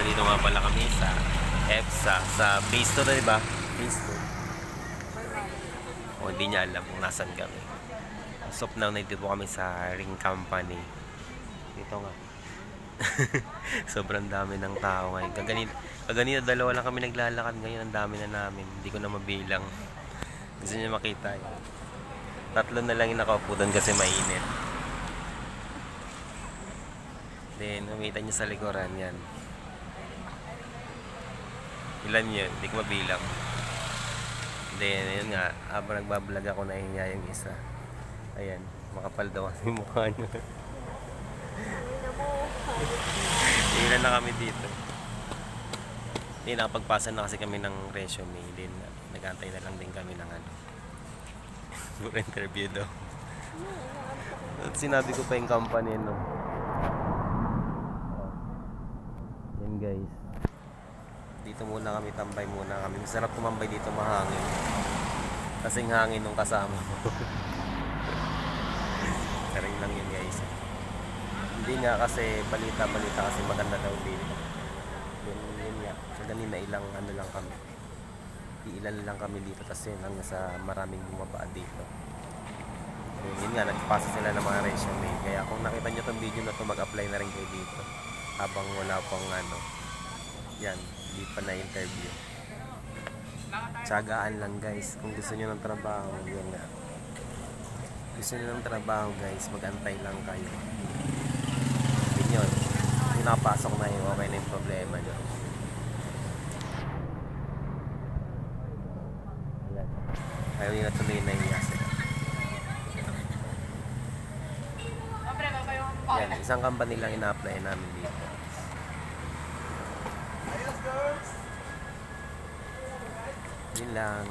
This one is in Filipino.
Nandito nga pala kami sa EPSA, sa phase 2 na, diba? Phase 2. O, hindi niya alam kung nasan kami. As of now, nandito po kami sa Ring Company. Dito nga. Sobrang dami ng tao ngayon. Kaganina dalawa lang kami naglalakad ngayon. Ang dami na namin. Hindi ko na mabilang. Gusto niyo makita yun. Tatlo na lang yung nakaupo doon kasi mainit. Then, umita nyo sa likuran yan. Ilan yun? Hindi ko mabilang. Then, yun nga. Habang nagbablog ako, nahihiya yung isa. Ayan. Makapal daw ang mukha nyo. Ilan na kami dito. Hindi, nakapagpasa na kasi kami ng resume. Then, nag-antay na lang din kami ng for interview daw. At sinabi ko pa yung company, no? Yan guys. Dito muna kami, tambay muna kami. Masarap tumambay dito, mahangin. Kasing hangin nung kasama ko. Karing lang yun guys. Hindi nga kasi balita kasi maganda daw dito. Yun nga. So ganun na ilang ano lang kami. Ilan lang kami dito kasi hanggang sa maraming bumaba dito. Yun nga, nagpasa sila ng mga resume. Kaya kung nakita nyo tong video na to, mag-apply na rin kayo dito. Habang wala pang yan, di pa na interview. Tsagaan lang guys. Kung gusto nyo ng trabaho, yun nga. Gusto nyo ng trabaho guys, mag-antay lang kayo. Yun, kung nakapasok na yun, okay na yung problema nyo. Ayaw nila tuloy na iya sila. Yan, isang company lang ina-apply namin dito. Yun lang.